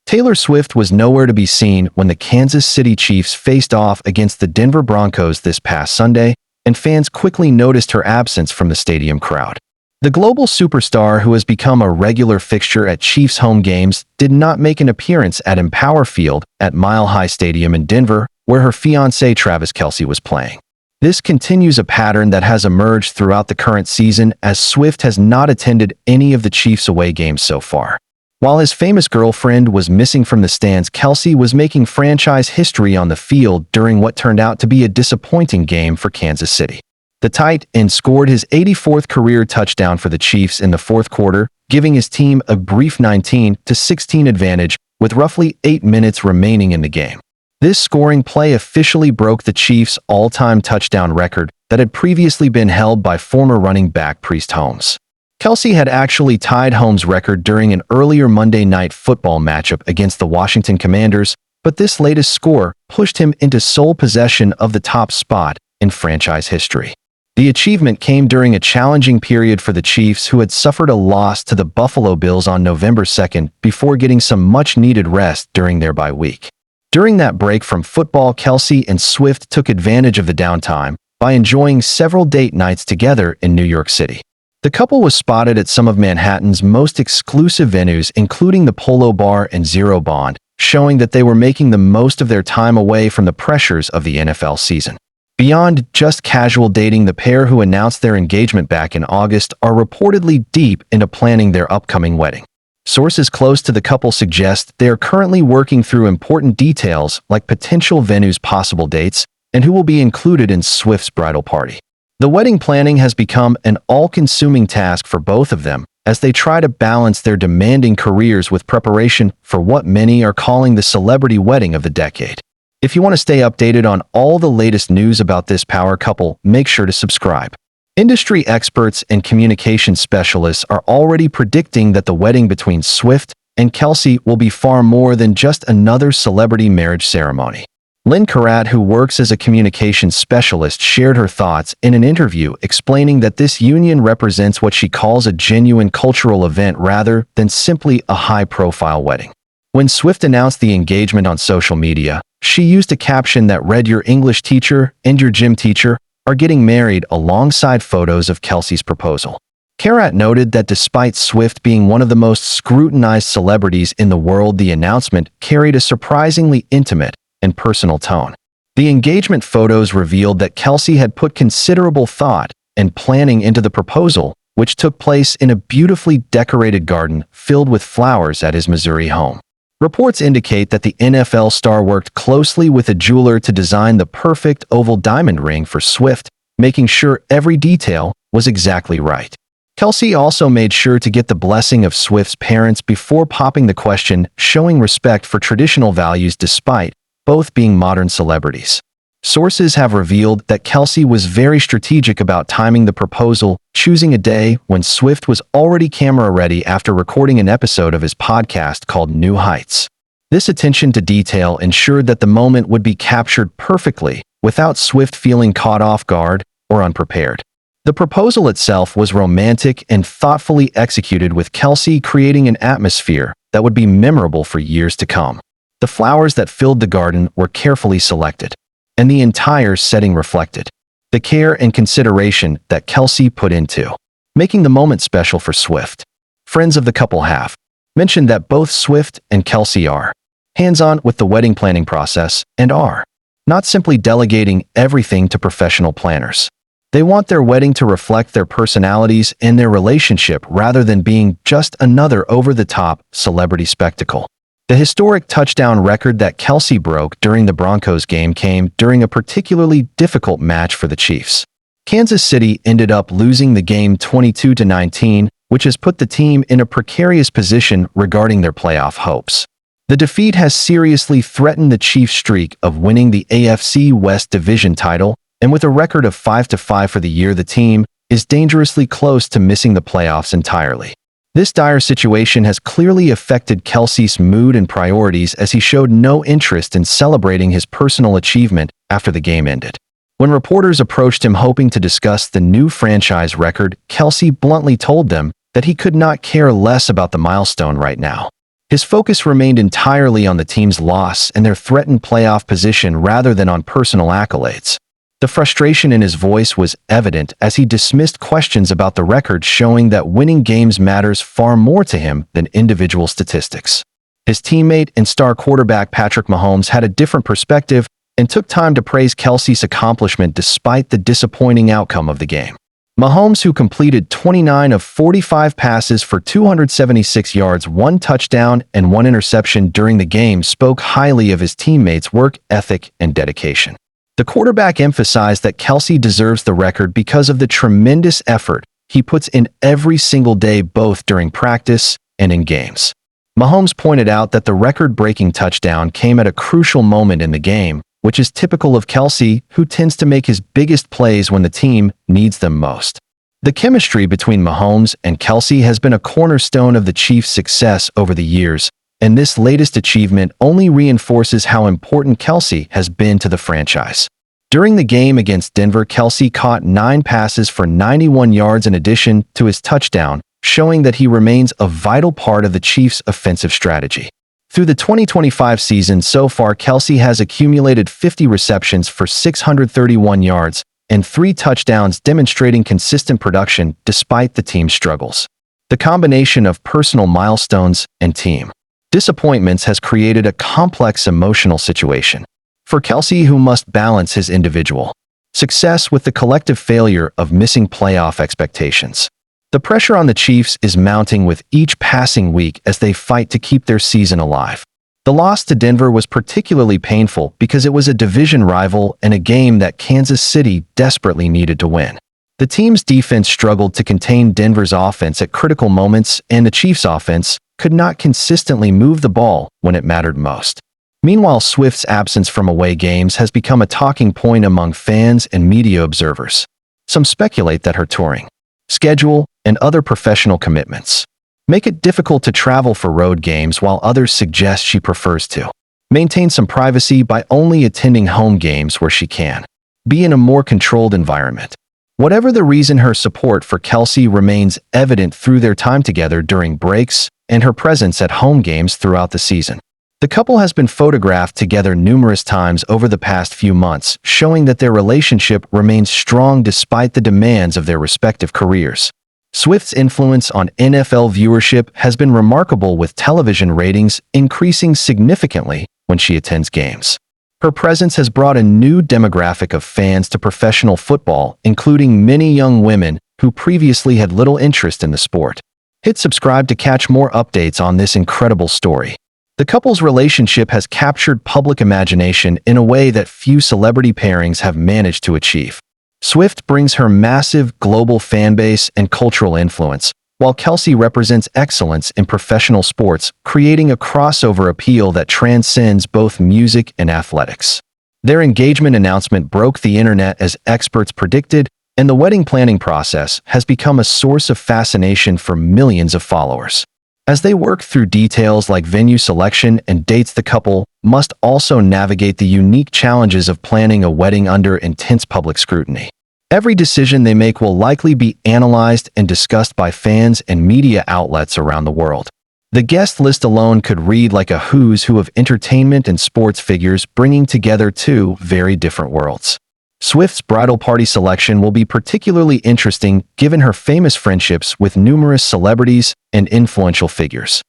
Taylor Swift was nowhere to be seen when the Kansas City Chiefs faced off against the Denver Broncos this past Sunday, and fans quickly noticed her absence from the stadium crowd. The global superstar, who has become a regular fixture at Chiefs home games, did not make an appearance at Empower Field at Arrowhead Stadium in Denver, where her fiancé Travis Kelce was playing. This continues a pattern that has emerged throughout the current season, as Swift has not attended any of the Chiefs away games so far. While his famous girlfriend was missing from the stands, Kelce was making franchise history on the field during what turned out to be a disappointing game for Kansas City. The tight end scored his 84th career touchdown for the Chiefs in the fourth quarter, giving his team a brief 19-16 advantage with roughly 8 minutes remaining in the game. This scoring play officially broke the Chiefs' all-time touchdown record that had previously been held by former running back Priest Holmes. Kelce had actually tied Holmes' record during an earlier Monday Night Football matchup against the Washington Commanders, but this latest score pushed him into sole possession of the top spot in franchise history. The achievement came during a challenging period for the Chiefs, who had suffered a loss to the Buffalo Bills on November 2nd before getting some much-needed rest during their bye week. During that break from football, Kelce and Swift took advantage of the downtime by enjoying several date nights together in New York City. The couple was spotted at some of Manhattan's most exclusive venues, including the Polo Bar and Zero Bond, showing that they were making the most of their time away from the pressures of the NFL season. Beyond just casual dating, the pair, who announced their engagement back in August, are reportedly deep into planning their upcoming wedding. Sources close to the couple suggest they are currently working through important details like potential venues, possible dates, and who will be included in Swift's bridal party. The wedding planning has become an all-consuming task for both of them, as they try to balance their demanding careers with preparation for what many are calling the celebrity wedding of the decade. If you want to stay updated on all the latest news about this power couple, make sure to subscribe. Industry experts and communication specialists are already predicting that the wedding between Swift and Kelce will be far more than just another celebrity marriage ceremony. Lynn Karat, who works as a communications specialist, shared her thoughts in an interview, explaining that this union represents what she calls a genuine cultural event rather than simply a high-profile wedding. When Swift announced the engagement on social media, she used a caption that read, "Your English teacher and your gym teacher are getting married," alongside photos of Kelce's proposal. Karat noted that despite Swift being one of the most scrutinized celebrities in the world, the announcement carried a surprisingly intimate and personal tone. The engagement photos revealed that Kelce had put considerable thought and planning into the proposal, which took place in a beautifully decorated garden filled with flowers at his Missouri home. Reports indicate that the NFL star worked closely with a jeweler to design the perfect oval diamond ring for Swift, making sure every detail was exactly right. Kelce also made sure to get the blessing of Swift's parents before popping the question, showing respect for traditional values despite both being modern celebrities. Sources have revealed that Kelce was very strategic about timing the proposal, choosing a day when Swift was already camera-ready after recording an episode of his podcast called New Heights. This attention to detail ensured that the moment would be captured perfectly, without Swift feeling caught off guard or unprepared. The proposal itself was romantic and thoughtfully executed, with Kelce creating an atmosphere that would be memorable for years to come. The flowers that filled the garden were carefully selected, and the entire setting reflected the care and consideration that Kelce put into making the moment special for Swift. Friends of the couple have mentioned that both Swift and Kelce are hands-on with the wedding planning process and are not simply delegating everything to professional planners. They want their wedding to reflect their personalities and their relationship rather than being just another over-the-top celebrity spectacle. The historic touchdown record that Kelce broke during the Broncos game came during a particularly difficult match for the Chiefs. Kansas City ended up losing the game 22-19, which has put the team in a precarious position regarding their playoff hopes. The defeat has seriously threatened the Chiefs' streak of winning the AFC West Division title, and with a record of 5-5 for the year, the team is dangerously close to missing the playoffs entirely. This dire situation has clearly affected Kelce's mood and priorities, as he showed no interest in celebrating his personal achievement after the game ended. When reporters approached him hoping to discuss the new franchise record, Kelce bluntly told them that he could not care less about the milestone right now. His focus remained entirely on the team's loss and their threatened playoff position rather than on personal accolades. The frustration in his voice was evident as he dismissed questions about the record, showing that winning games matters far more to him than individual statistics. His teammate and star quarterback Patrick Mahomes had a different perspective and took time to praise Kelce's accomplishment despite the disappointing outcome of the game. Mahomes, who completed 29 of 45 passes for 276 yards, 1 touchdown, and 1 interception during the game, spoke highly of his teammates' work ethic and dedication. The quarterback emphasized that Kelce deserves the record because of the tremendous effort he puts in every single day, both during practice and in games. Mahomes pointed out that the record-breaking touchdown came at a crucial moment in the game, which is typical of Kelce, who tends to make his biggest plays when the team needs them most. The chemistry between Mahomes and Kelce has been a cornerstone of the Chiefs' success over the years, and this latest achievement only reinforces how important Kelce has been to the franchise. During the game against Denver, Kelce caught 9 passes for 91 yards in addition to his touchdown, showing that he remains a vital part of the Chiefs' offensive strategy. Through the 2025 season so far, Kelce has accumulated 50 receptions for 631 yards and 3 touchdowns, demonstrating consistent production despite the team's struggles. The combination of personal milestones and team disappointments has created a complex emotional situation for Kelce, who must balance his individual success with the collective failure of missing playoff expectations. The pressure on the Chiefs is mounting with each passing week as they fight to keep their season alive. The loss to Denver was particularly painful because it was a division rival and a game that Kansas City desperately needed to win. The team's defense struggled to contain Denver's offense at critical moments, and the Chiefs' offense could not consistently move the ball when it mattered most. Meanwhile, Swift's absence from away games has become a talking point among fans and media observers. Some speculate that her touring schedule and other professional commitments make it difficult to travel for road games, while others suggest she prefers to maintain some privacy by only attending home games where she can be in a more controlled environment. Whatever the reason, her support for Kelce remains evident through their time together during breaks and her presence at home games throughout the season. The couple has been photographed together numerous times over the past few months, showing that their relationship remains strong despite the demands of their respective careers. Swift's influence on NFL viewership has been remarkable, with television ratings increasing significantly when she attends games. Her presence has brought a new demographic of fans to professional football, including many young women who previously had little interest in the sport. Hit subscribe to catch more updates on this incredible story. The couple's relationship has captured public imagination in a way that few celebrity pairings have managed to achieve. Swift brings her massive global fanbase and cultural influence, while Kelce represents excellence in professional sports, creating a crossover appeal that transcends both music and athletics. Their engagement announcement broke the internet as experts predicted, and the wedding planning process has become a source of fascination for millions of followers. As they work through details like venue selection and dates, the couple must also navigate the unique challenges of planning a wedding under intense public scrutiny. Every decision they make will likely be analyzed and discussed by fans and media outlets around the world. The guest list alone could read like a who's who of entertainment and sports figures, bringing together two very different worlds. Swift's bridal party selection will be particularly interesting given her famous friendships with numerous celebrities and influential figures.